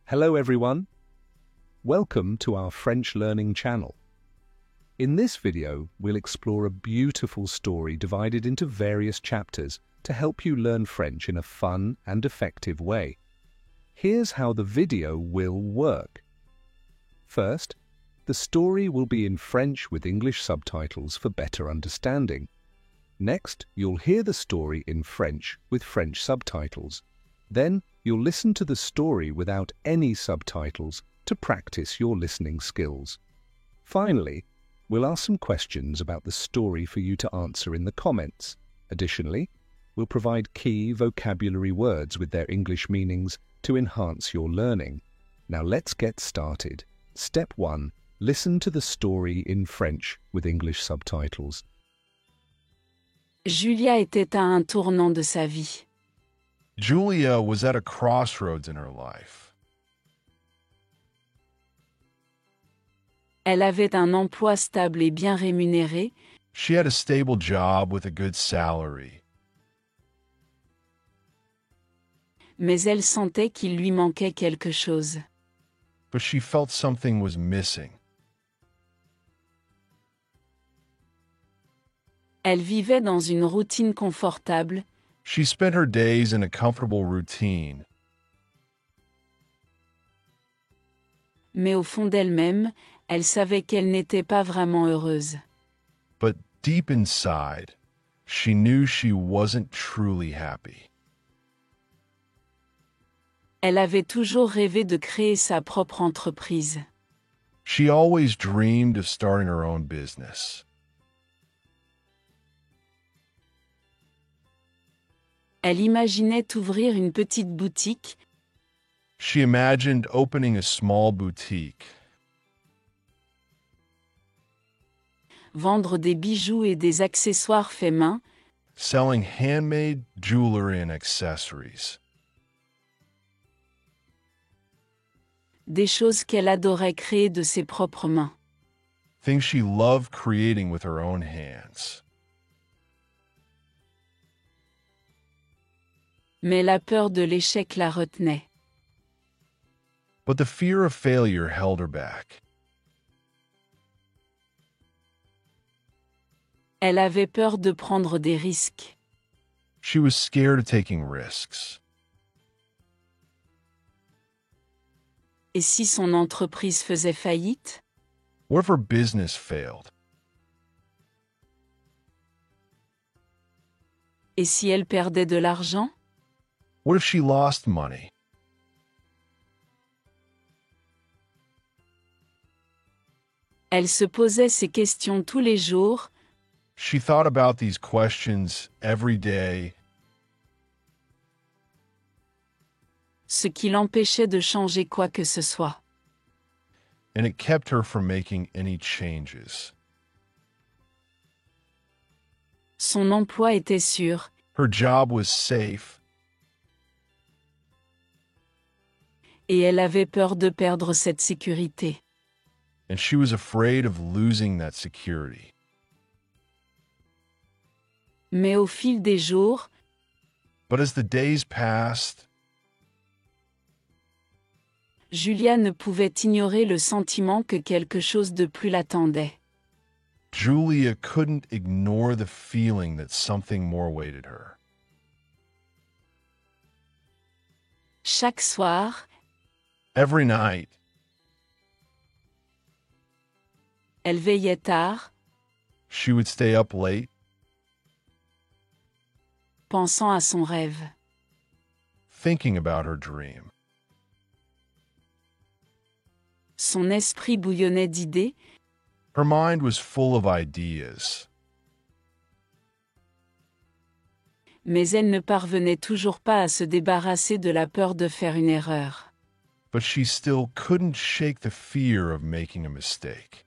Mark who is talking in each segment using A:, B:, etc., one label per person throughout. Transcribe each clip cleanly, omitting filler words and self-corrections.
A: Hello everyone. Welcome to our French learning channel. In this video, we'll explore a beautiful story divided into various chapters to help you learn French in a fun and effective way. Here's how the video will work. First, the story will be in French with English subtitles for better understanding. Next, you'll hear the story in French with French subtitles. Then, you'll listen to the story without any subtitles to practice your listening skills. Finally, we'll ask some questions about the story for you to answer in the comments. Additionally, we'll provide key vocabulary words with their English meanings to enhance your learning. Now let's get started. Step 1. Listen to the story in French with English subtitles.
B: Julia était à un tournant de sa vie.
C: Julia was at a crossroads in her life.
B: Elle avait un emploi stable et bien rémunéré,
C: She had a stable job with a good salary,
B: mais elle sentait qu'il lui manquait quelque chose.
C: but she felt something was missing.
B: Elle vivait dans une routine confortable,
C: She spent her days in a comfortable routine,
B: mais au fond d'elle-même, elle savait qu'elle n'était pas vraiment heureuse.
C: but deep inside, she knew she wasn't truly happy.
B: Elle avait toujours rêvé de créer sa propre entreprise.
C: She always dreamed of starting her own business.
B: Elle imaginait ouvrir une petite boutique,
C: She imagined opening a small boutique,
B: vendre des bijoux et des accessoires faits main,
C: selling handmade jewelry and accessories,
B: des choses qu'elle adorait créer de ses propres mains.
C: things she loved creating with her own hands.
B: Mais la peur de l'échec la retenait.
C: But the fear of failure held her back.
B: Elle avait peur de prendre des risques.
C: She was scared of taking risks.
B: Et si son entreprise faisait faillite?
C: What if her business failed?
B: Et si elle perdait de l'argent?
C: What if she lost money?
B: Elle se posait ces questions tous les jours,
C: She thought about these questions every day,
B: ce qui l'empêchait de changer quoi que ce soit.
C: and it kept her from making any changes.
B: Son emploi était sûr,
C: Her job was safe,
B: et elle avait peur de perdre cette sécurité.
C: and she was afraid of losing that security.
B: Mais au fil des jours,
C: But as the days passed,
B: Julia ne pouvait ignorer le sentiment que quelque chose de plus l'attendait.
C: Julia couldn't ignore the feeling that something more awaited her.
B: Chaque soir,
C: Every night,
B: elle veillait tard,
C: she would stay up late,
B: pensant à son rêve.
C: thinking about her dream.
B: Son esprit bouillonnait d'idées,
C: Her mind was full of ideas,
B: mais elle ne parvenait toujours pas à se débarrasser de la peur de faire une erreur.
C: but she still couldn't shake the fear of making a mistake.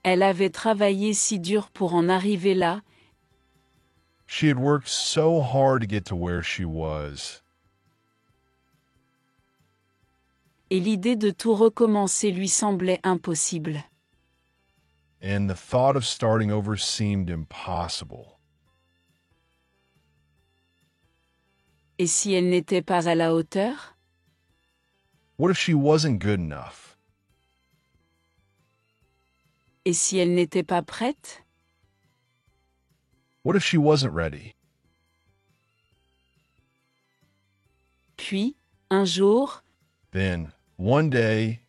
B: Elle avait travaillé si dur pour en arriver là,
C: She had worked so hard to get to where she was,
B: et l'idée de tout recommencer lui semblait impossible.
C: and the thought of starting over seemed impossible.
B: Et si elle n'était pas à la hauteur?
C: What if she wasn't good enough?
B: Et si elle n'était pas prête?
C: What if she wasn't ready?
B: Puis, un jour,
C: Then, one day,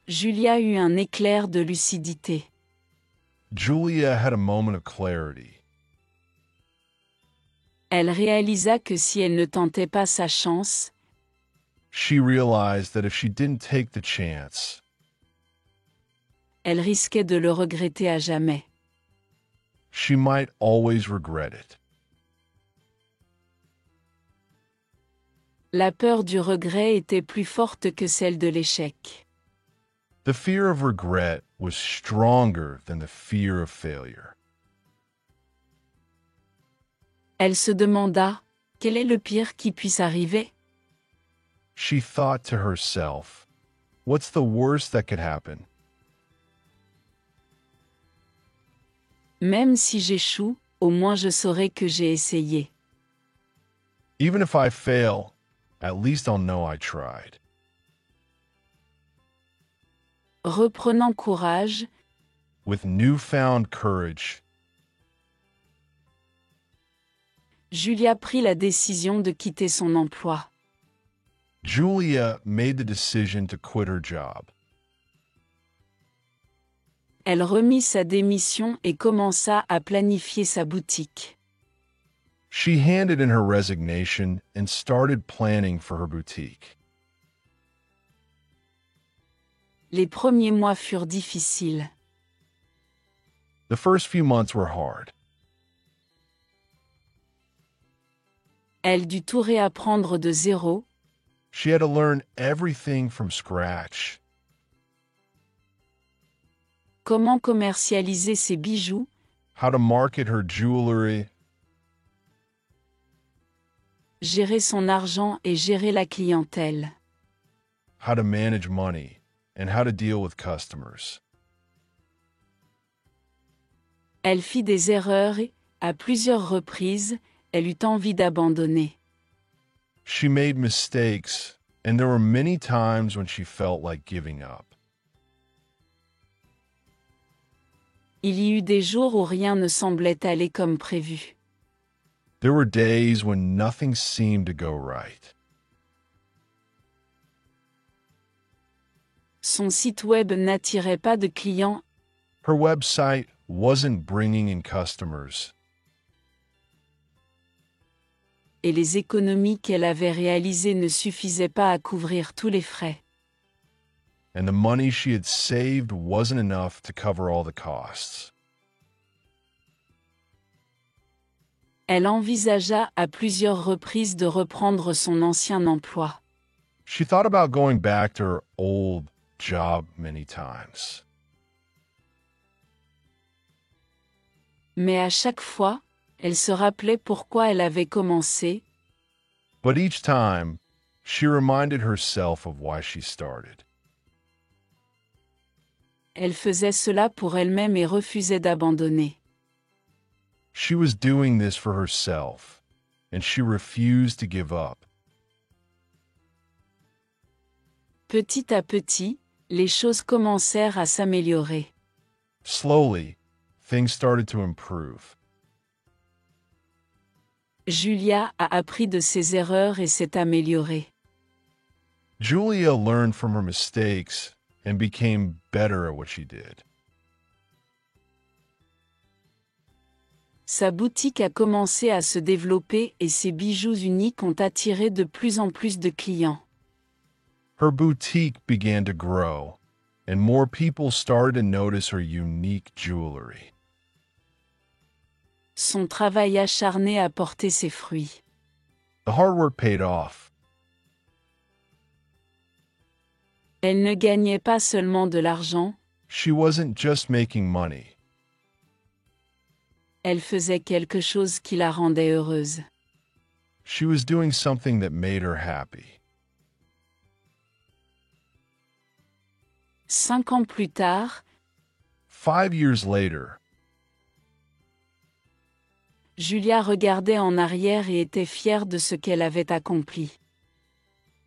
B: Julia eut un éclair de lucidité.
C: Julia had a moment of clarity.
B: Elle réalisa que si elle ne tentait pas sa chance,
C: She realized that if she didn't take the chance,
B: elle risquait de le regretter à jamais.
C: she might always regret it.
B: La peur du regret était plus forte que celle de l'échec.
C: The fear of regret was stronger than the fear of failure.
B: Elle se demanda, quel est le pire qui puisse arriver?
C: She thought to herself, what's the worst that could happen?
B: Même si j'échoue, au moins je saurai que j'ai essayé.
C: Even if I fail, at least I'll know I tried.
B: Reprenant courage,
C: With newfound courage,
B: Julia prit la décision de quitter son emploi.
C: Julia made the decision to quit her job.
B: Elle remit sa démission et commença à planifier sa boutique.
C: She handed in her resignation and started planning for her boutique.
B: Les premiers mois furent difficiles.
C: The first few months were hard.
B: Elle dut tout réapprendre de zéro,
C: She had to learn everything from scratch.
B: comment commercialiser ses bijoux,
C: How to market her jewelry,
B: gérer son argent et gérer la clientèle.
C: how to manage money, and how to deal with customers.
B: Elle fit des erreurs et, à plusieurs reprises, elle eut envie d'abandonner.
C: She made mistakes, and there were many times when she felt like giving up.
B: Il y eut des jours où rien ne semblait aller comme prévu.
C: There were days when nothing seemed to go right.
B: Son site web n'attirait pas de clients
C: Her website wasn't bringing in customers,
B: et les économies qu'elle avait réalisées ne suffisaient pas à couvrir tous les frais.
C: and the money she had saved wasn't enough to cover all the costs.
B: Elle envisagea à plusieurs reprises de reprendre son ancien emploi.
C: She thought about going back to her old job many times.
B: Mais à chaque fois, elle se rappelait pourquoi elle avait commencé,
C: But each time, she reminded herself of why she started.
B: elle faisait cela pour elle-même et refusait d'abandonner.
C: She was doing this for herself, and she refused to give up.
B: Petit à petit, les choses commencèrent à s'améliorer.
C: Slowly, things started to improve.
B: Julia a appris de ses erreurs et s'est améliorée.
C: Julia learned from her mistakes and became better at what she did.
B: Sa boutique a commencé à se développer et ses bijoux uniques ont attiré de plus en plus de clients.
C: Her boutique began to grow, and more people started to notice her unique jewelry.
B: Son travail acharné a porté ses fruits.
C: The hard work paid off.
B: Elle ne gagnait pas seulement de l'argent,
C: She wasn't just making money.
B: elle faisait quelque chose qui la rendait heureuse.
C: She was doing something that made her happy.
B: 5 ans plus tard,
C: 5 years later,
B: Julia regardait en arrière et était fière de ce qu'elle avait accompli.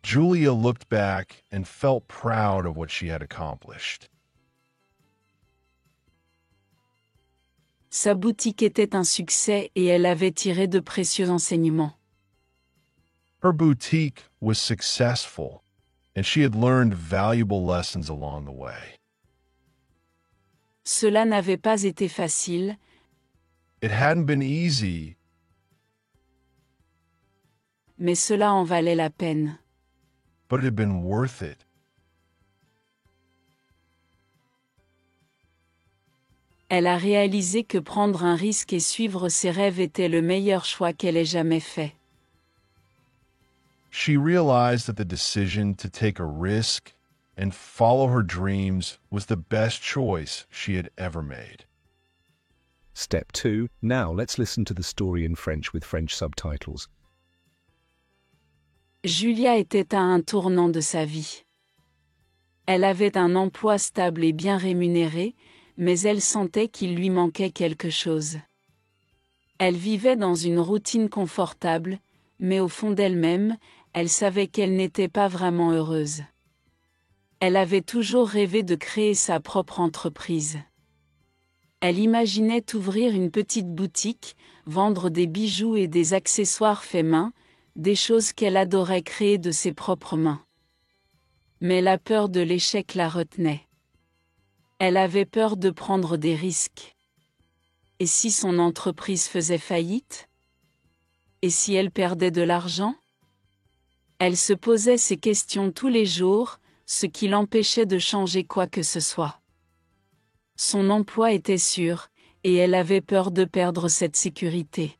C: Julia looked back and felt proud of what she had accomplished.
B: Sa boutique était un succès et elle avait tiré de précieux enseignements.
C: Her boutique was successful, and she had learned valuable lessons along the way.
B: Cela n'avait pas été facile,
C: It hadn't been easy,
B: mais cela en valait la peine.
C: but it had been worth it.
B: Elle a réalisé que prendre un risque et suivre ses rêves était le meilleur choix qu'elle ait jamais fait.
C: She realized that the decision to take a risk and follow her dreams was the best choice she had ever made.
A: Step 2. Now let's listen to the story in French with French subtitles.
B: Julia était à un tournant de sa vie. Elle avait un emploi stable et bien rémunéré, mais elle sentait qu'il lui manquait quelque chose. Elle vivait dans une routine confortable, mais au fond d'elle-même, elle savait qu'elle n'était pas vraiment heureuse. Elle avait toujours rêvé de créer sa propre entreprise. Elle imaginait ouvrir une petite boutique, vendre des bijoux et des accessoires faits main, des choses qu'elle adorait créer de ses propres mains. Mais la peur de l'échec la retenait. Elle avait peur de prendre des risques. Et si son entreprise faisait faillite? Et si elle perdait de l'argent? Elle se posait ces questions tous les jours, ce qui l'empêchait de changer quoi que ce soit. Son emploi était sûr, et elle avait peur de perdre cette sécurité.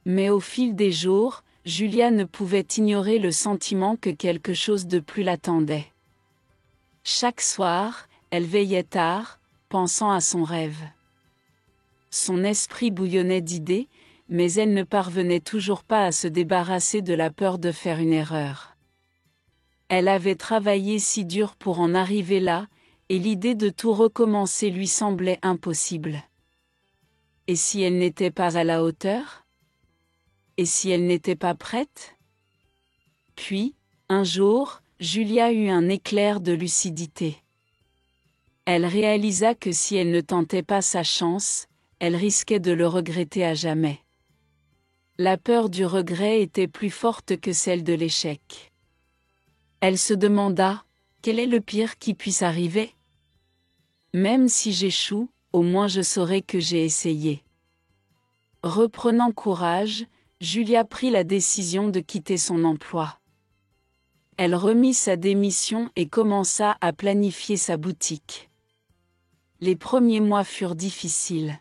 B: Mais au fil des jours, Julia ne pouvait ignorer le sentiment que quelque chose de plus l'attendait. Chaque soir, elle veillait tard, pensant à son rêve. Son esprit bouillonnait d'idées, mais elle ne parvenait toujours pas à se débarrasser de la peur de faire une erreur. Elle avait travaillé si dur pour en arriver là, et l'idée de tout recommencer lui semblait impossible. Et si elle n'était pas à la hauteur? Et si elle n'était pas prête? Puis, un jour, Julia eut un éclair de lucidité. Elle réalisa que si elle ne tentait pas sa chance, elle risquait de le regretter à jamais. La peur du regret était plus forte que celle de l'échec. Elle se demanda, quel est le pire qui puisse arriver? Même si j'échoue, au moins je saurai que j'ai essayé. Reprenant courage, Julia prit la décision de quitter son emploi. Elle remit sa démission et commença à planifier sa boutique. Les premiers mois furent difficiles.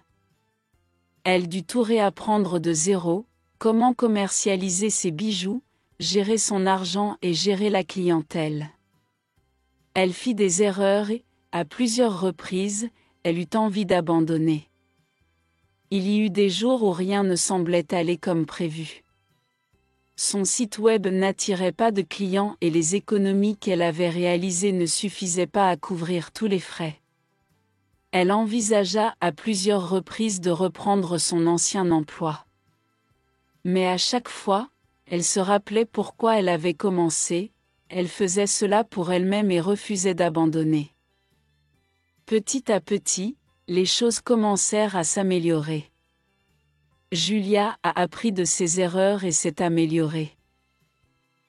B: Elle dut tout réapprendre de zéro, comment commercialiser ses bijoux, gérer son argent et gérer la clientèle. Elle fit des erreurs et, à plusieurs reprises, elle eut envie d'abandonner. Il y eut des jours où rien ne semblait aller comme prévu. Son site web n'attirait pas de clients et les économies qu'elle avait réalisées ne suffisaient pas à couvrir tous les frais. Elle envisagea à plusieurs reprises de reprendre son ancien emploi. Mais à chaque fois, elle se rappelait pourquoi elle avait commencé, elle faisait cela pour elle-même et refusait d'abandonner. Petit à petit, les choses commencèrent à s'améliorer. Julia a appris de ses erreurs et s'est améliorée.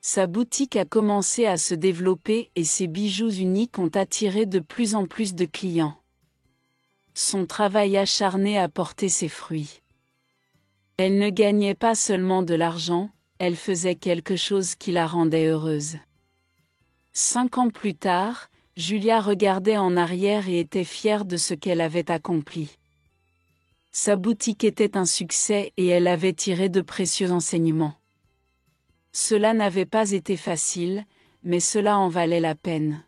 B: Sa boutique a commencé à se développer et ses bijoux uniques ont attiré de plus en plus de clients. Son travail acharné a porté ses fruits. Elle ne gagnait pas seulement de l'argent, elle faisait quelque chose qui la rendait heureuse. 5 ans plus tard, Julia regardait en arrière et était fière de ce qu'elle avait accompli. Sa boutique était un succès et elle avait tiré de précieux enseignements. Cela n'avait pas été facile, mais cela en valait la peine.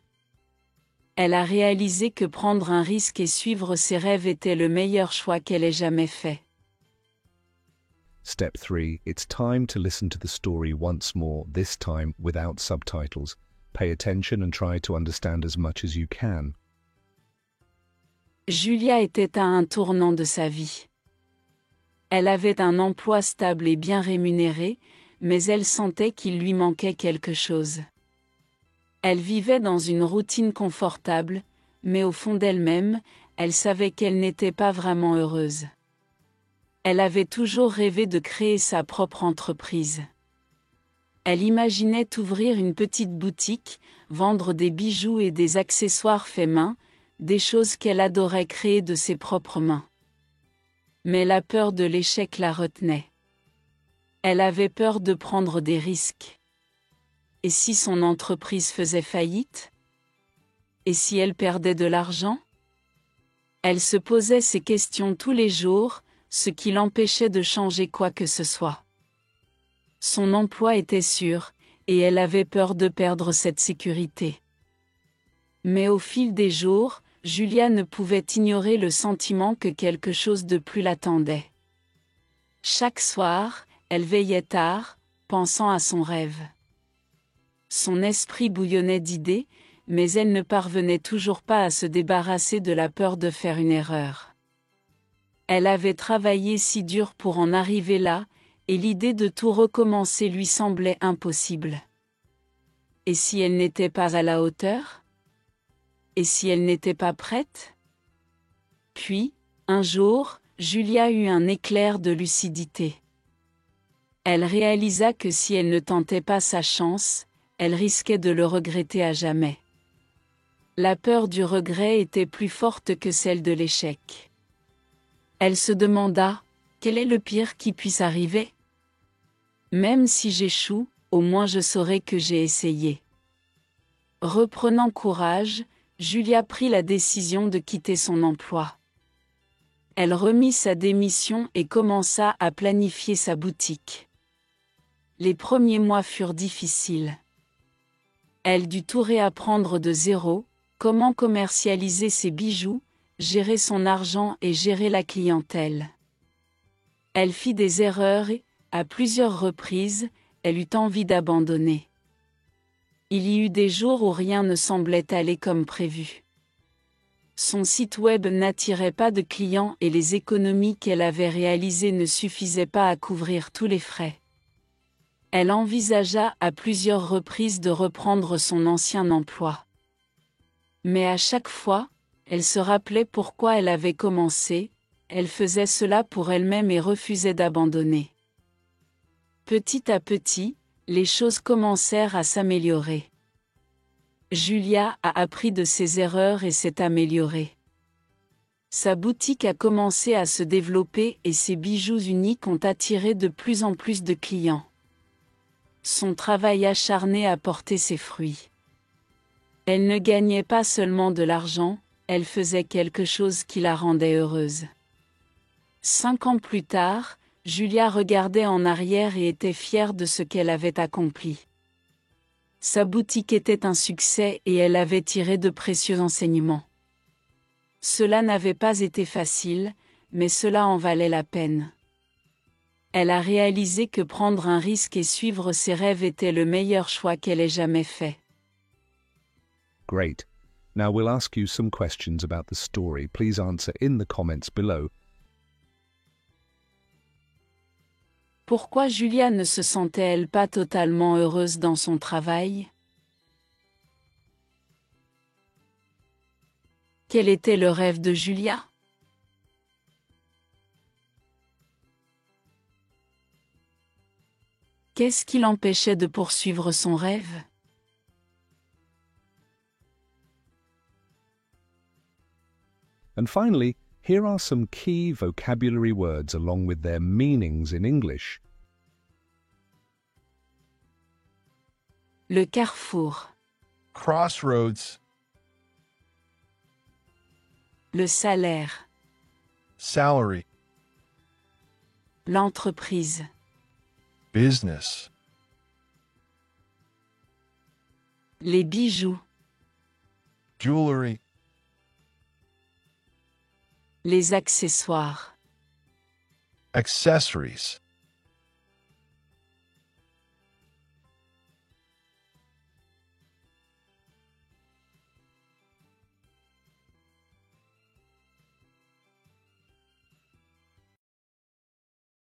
B: Elle a réalisé que prendre un risque et suivre ses rêves était le meilleur choix qu'elle ait jamais fait.
A: Step 3. It's time to listen to the story once more, this time without subtitles. Pay attention and try to understand as much as you can.
B: Julia était à un tournant de sa vie. Elle avait un emploi stable et bien rémunéré, mais elle sentait qu'il lui manquait quelque chose. Elle vivait dans une routine confortable, mais au fond d'elle-même, elle savait qu'elle n'était pas vraiment heureuse. Elle avait toujours rêvé de créer sa propre entreprise. Elle imaginait ouvrir une petite boutique, vendre des bijoux et des accessoires faits main, des choses qu'elle adorait créer de ses propres mains. Mais la peur de l'échec la retenait. Elle avait peur de prendre des risques. Et si son entreprise faisait faillite? Et si elle perdait de l'argent? Elle se posait ces questions tous les jours, ce qui l'empêchait de changer quoi que ce soit. Son emploi était sûr, et elle avait peur de perdre cette sécurité. Mais au fil des jours, Julia ne pouvait ignorer le sentiment que quelque chose de plus l'attendait. Chaque soir, elle veillait tard, pensant à son rêve. Son esprit bouillonnait d'idées, mais elle ne parvenait toujours pas à se débarrasser de la peur de faire une erreur. Elle avait travaillé si dur pour en arriver là, et l'idée de tout recommencer lui semblait impossible. Et si elle n'était pas à la hauteur? Et si elle n'était pas prête? Puis, un jour, Julia eut un éclair de lucidité. Elle réalisa que si elle ne tentait pas sa chance, elle risquait de le regretter à jamais. La peur du regret était plus forte que celle de l'échec. Elle se demanda, quel est le pire qui puisse arriver? Même si j'échoue, au moins je saurai que j'ai essayé. Reprenant courage, Julia prit la décision de quitter son emploi. Elle remit sa démission et commença à planifier sa boutique. Les premiers mois furent difficiles. Elle dut tout réapprendre de zéro, comment commercialiser ses bijoux, gérer son argent et gérer la clientèle. Elle fit des erreurs et, à plusieurs reprises, elle eut envie d'abandonner. Il y eut des jours où rien ne semblait aller comme prévu. Son site web n'attirait pas de clients et les économies qu'elle avait réalisées ne suffisaient pas à couvrir tous les frais. Elle envisagea à plusieurs reprises de reprendre son ancien emploi. Mais à chaque fois, elle se rappelait pourquoi elle avait commencé, elle faisait cela pour elle-même et refusait d'abandonner. Petit à petit, les choses commencèrent à s'améliorer. Julia a appris de ses erreurs et s'est améliorée. Sa boutique a commencé à se développer et ses bijoux uniques ont attiré de plus en plus de clients. Son travail acharné a porté ses fruits. Elle ne gagnait pas seulement de l'argent, elle faisait quelque chose qui la rendait heureuse. 5 ans plus tard, Julia regardait en arrière et était fière de ce qu'elle avait accompli. Sa boutique était un succès et elle avait tiré de précieux enseignements. Cela n'avait pas été facile, mais cela en valait la peine. Elle a réalisé que prendre un risque et suivre ses rêves était le meilleur choix qu'elle ait jamais fait.
A: Great. Now we'll ask you some questions about the story. Please answer in the comments below.
B: Pourquoi Julia ne se sentait-elle pas totalement heureuse dans son travail? Quel était le rêve de Julia? Qu'est-ce qui l'empêchait de poursuivre son rêve?
A: And finally, here are some key vocabulary words along with their meanings in English.
B: Le carrefour,
C: Crossroads,
B: le salaire,
C: salary,
B: l'entreprise,
C: business,
B: les bijoux,
C: jewelry,
B: les accessoires,
C: accessories,